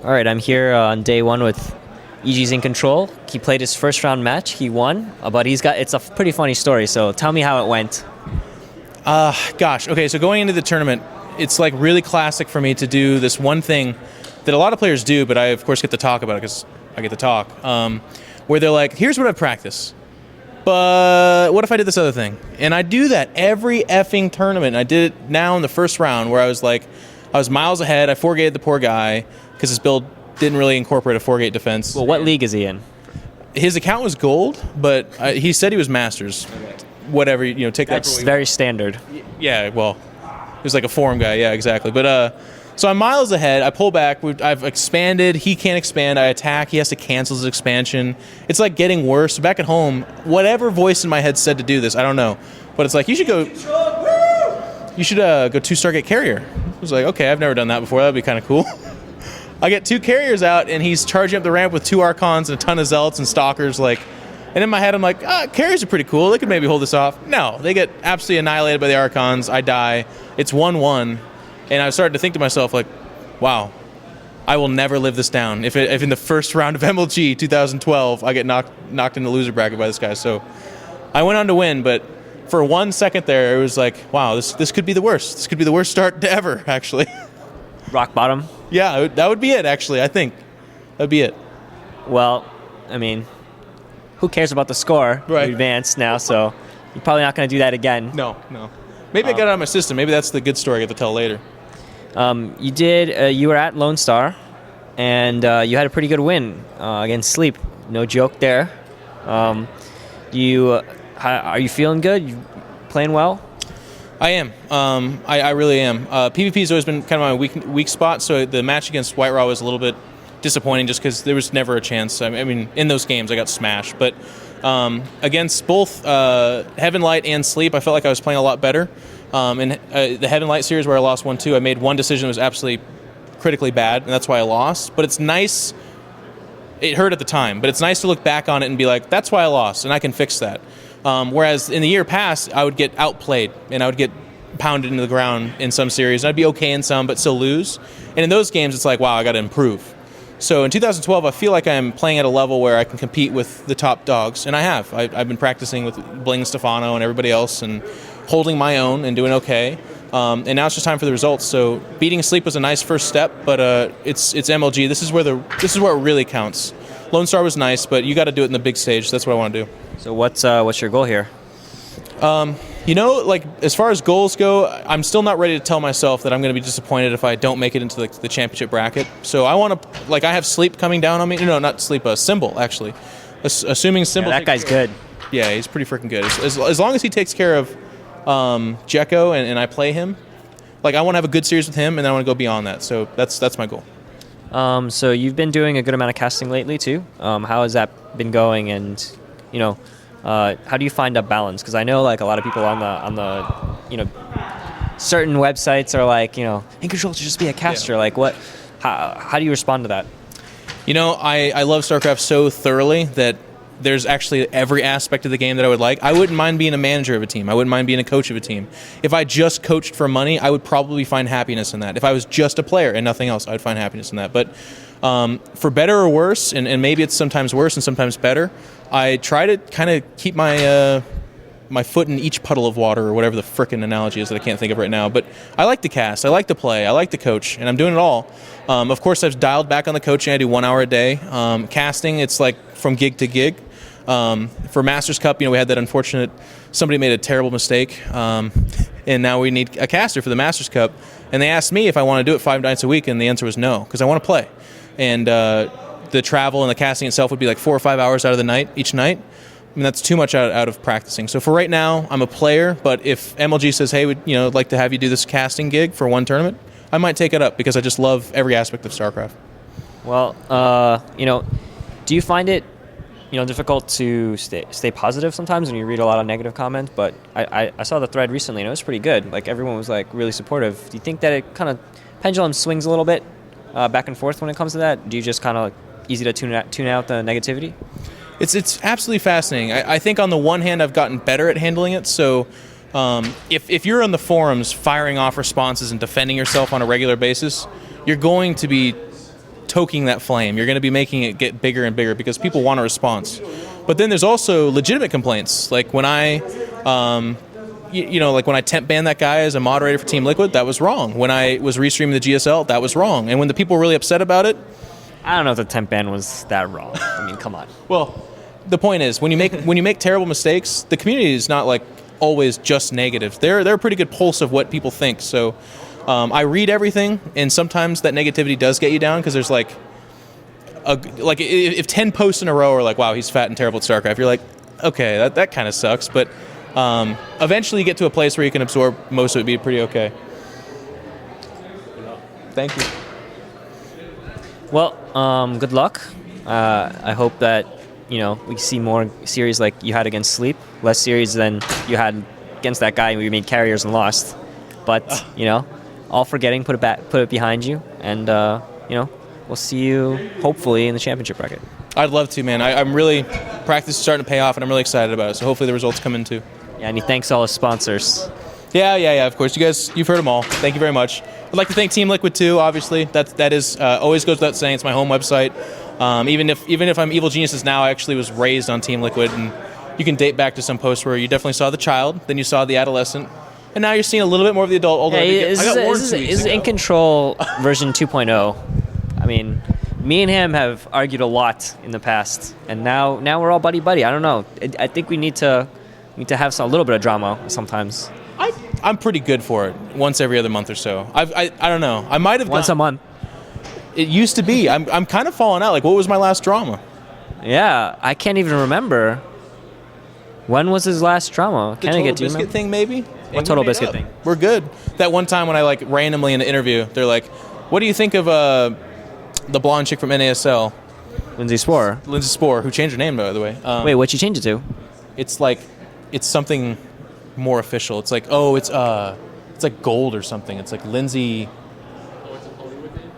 All right, I'm here on day one with EG.Incontrol. He played his first round match. He won, but it's a pretty funny story. So tell me how it went. Gosh. Okay, so going into the tournament, it's like really classic for me to do this one thing that a lot of players do, but I of course get to talk about it because I get to talk. Where they're like, "Here's what I practice, but what if I did this other thing?" And I do that every effing tournament. I did it now in the first round where I was miles ahead. I 4-gated the poor guy because his build didn't really incorporate a 4-gate defense. Well, what league is he in? His account was gold, but he said he was masters. Whatever, take that. That's very standard. Yeah, well, he was like a forum guy. Yeah, exactly. But so I'm miles ahead. I pull back. I've expanded. He can't expand. I attack. He has to cancel his expansion. It's like getting worse. Back at home, whatever voice in my head said to do this, I don't know. But it's like, you should go 2-star get carrier. I was like, okay, I've never done that before. That'd be kind of cool. I get 2 carriers out, and he's charging up the ramp with 2 Archons and a ton of Zealots and Stalkers. And in my head, I'm like, carriers are pretty cool. They could maybe hold this off. No, they get absolutely annihilated by the Archons. I die. It's 1-1. And I started to think to myself, like, wow, I will never live this down. If in the first round of MLG 2012, I get knocked in the loser bracket by this guy. So I went on to win, but for 1 second there, it was like, wow, this could be the worst. This could be the worst start ever, actually. Rock bottom? Yeah, that would be it, actually, I think. That would be it. Well, I mean, who cares about the score? Right. You advanced now, so you're probably not going to do that again. No. Maybe I got it out of my system. Maybe that's the good story I get to tell later. You were at Lone Star, and you had a pretty good win against Sleep. No joke there. Are you feeling good? You playing well? I am. I really am. PvP has always been kind of my weak spot, so the match against White Raw was a little bit disappointing just because there was never a chance. I mean, in those games, I got smashed. But against both Heaven Light and Sleep, I felt like I was playing a lot better. In the Heaven Light series where I lost 1-2, I made one decision that was absolutely critically bad, and that's why I lost. But it's nice. It hurt at the time, but it's nice to look back on it and be like, that's why I lost, and I can fix that. Whereas in the year past, I would get outplayed, and I would get pounded into the ground in some series, and I'd be okay in some, but still lose. And in those games, it's like, wow, I got to improve. So in 2012, I feel like I'm playing at a level where I can compete with the top dogs, and I have. I've been practicing with Bling, Stefano, and everybody else, and holding my own and doing okay. And now it's just time for the results. So beating Sleep was a nice first step, but it's MLG. This is where it really counts. Lone Star was nice, but you got to do it in the big stage. That's what I want to do. So what's your goal here? As far as goals go, I'm still not ready to tell myself that I'm going to be disappointed if I don't make it into the championship bracket. So I want to, I have Sleep coming down on me. No, not Sleep, Symbol, actually. Assuming Symbol. Yeah, that guy's good. Yeah, he's pretty freaking good. As long as he takes care of Jekko and I play him, I want to have a good series with him, and then I want to go beyond that. So that's my goal. So you've been doing a good amount of casting lately too. How has that been going? And how do you find a balance? Because I know a lot of people on the certain websites are In-Control should just be a caster. Yeah. How do you respond to that? I love StarCraft so thoroughly that there's actually every aspect of the game that I would like. I wouldn't mind being a manager of a team. I wouldn't mind being a coach of a team. If I just coached for money, I would probably find happiness in that. If I was just a player and nothing else, I would find happiness in that. But for better or worse, and maybe it's sometimes worse and sometimes better, I try to kind of keep my foot in each puddle of water, or whatever the frickin' analogy is that I can't think of right now. But I like to cast, I like to play, I like to coach, and I'm doing it all. Of course, I've dialed back on the coaching. I do 1 hour a day. Casting, it's from gig to gig. For Masters Cup, we had that unfortunate, somebody made a terrible mistake, and now we need a caster for the Masters Cup. And they asked me if I want to do it 5 nights a week, and the answer was no, because I want to play. And the travel and the casting itself would be 4 or 5 hours out of the night, each night. I mean, that's too much out of practicing. So for right now, I'm a player, but if MLG says, hey, we'd like to have you do this casting gig for one tournament, I might take it up, because I just love every aspect of StarCraft. Well, do you find it difficult to stay positive sometimes when you read a lot of negative comments? But I saw the thread recently, and it was pretty good. Everyone was really supportive. Do you think that it kind of pendulum swings a little bit back and forth when it comes to that? Do you just kind of easy to tune out the negativity? It's absolutely fascinating. I think on the one hand, I've gotten better at handling it. So if you're on the forums firing off responses and defending yourself on a regular basis, you're going to be toking that flame. You're going to be making it get bigger and bigger because people want a response. But then there's also legitimate complaints. Like when I, like when I temp banned that guy as a moderator for Team Liquid, that was wrong. When I was restreaming the GSL, that was wrong. And when the people were really upset about it, I don't know if the temp ban was that wrong. I mean, come on. Well, the point is when you make terrible mistakes, the community is not like always just negative. They're a pretty good pulse of what people think. So I read everything, and sometimes that negativity does get you down because there's like if 10 posts in a row are like, wow, he's fat and terrible at StarCraft, you're like, okay, that kind of sucks. But eventually you get to a place where you can absorb most of it, be pretty okay. Thank you. Well, good luck. I hope that, we see more series like you had against Sleep, less series than you had against that guy we made carriers and lost. But, all forgetting, put it behind you, and, we'll see you hopefully in the championship bracket. I'd love to, man. I'm really, practice is starting to pay off, and I'm really excited about it. So hopefully the results come in too. Yeah, and he thanks all his sponsors. Yeah, of course. You've heard them all. Thank you very much. I'd like to thank Team Liquid too. Obviously, that is always goes without saying. It's my home website. Even if I'm Evil Geniuses now, I actually was raised on Team Liquid, and you can date back to some posts where you definitely saw the child, then you saw the adolescent, and now you're seeing a little bit more of the adult. Although is In-Control version 2.0. I mean, me and him have argued a lot in the past, and now we're all buddy. I don't know. I think we need to have a little bit of drama sometimes. I'm pretty good for it. Once every other month or so. I don't know. I might have once a month. It used to be. I'm kind of falling out. Like, what was my last drama? Yeah, I can't even remember. When was his last drama? The Total Biscuit thing, maybe? What Total Biscuit thing? We're good. That one time when I randomly in an interview, they're like, "What do you think of the blonde chick from NASL?" Lindsay Spore, who changed her name, by the way. Wait, what'd you change it to? It's something more official. It's like, it's like Gold or something. It's like Lindsay.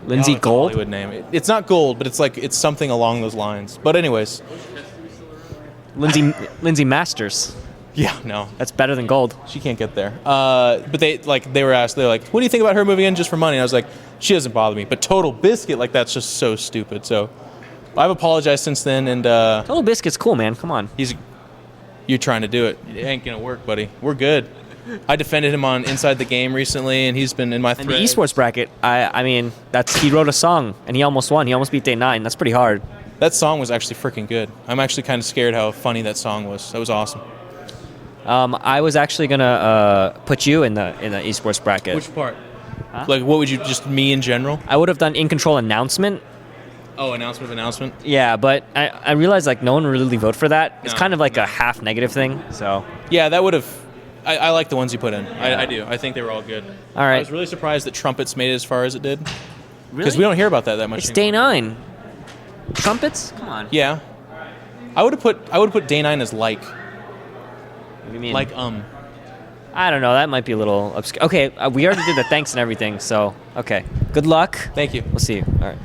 Lindsay Gold? Hollywood name. It's not Gold, but it's something along those lines. But anyways, Lindsay Masters. Yeah, no, that's better than Gold. She can't get there. But they were asked. They're like, "What do you think about her moving in just for money?" And I was like, "She doesn't bother me." But Total Biscuit, that's just so stupid. So I've apologized since then. And Total Biscuit's cool, man. Come on. You're trying to do it. It ain't gonna work, buddy. We're good. I defended him on Inside the Game recently, and he's been in my thread. In the esports bracket, I mean, he wrote a song, and he almost won. He almost beat Day 9. That's pretty hard. That song was actually freaking good. I'm actually kind of scared how funny that song was. That was awesome. I was actually gonna put you in the esports bracket. Which part? Huh? Like, what would you, just me in general? I would have done In-Control announcement. Oh, announcement? Yeah, but I realized, no one would really vote for that. It's kind of like a half negative thing, so. Yeah, that would have... I like the ones you put in. I do. I think they were all good. All right. I was really surprised that Trumpets made it as far as it did. Really? Because we don't hear about that much It's anymore. Day 9. Trumpets? Come on. Yeah. I would have put Day 9 as like. What do you mean? I don't know. That might be a little obscure. Okay, we already did the thanks and everything, so, okay. Good luck. Thank you. We'll see you. All right.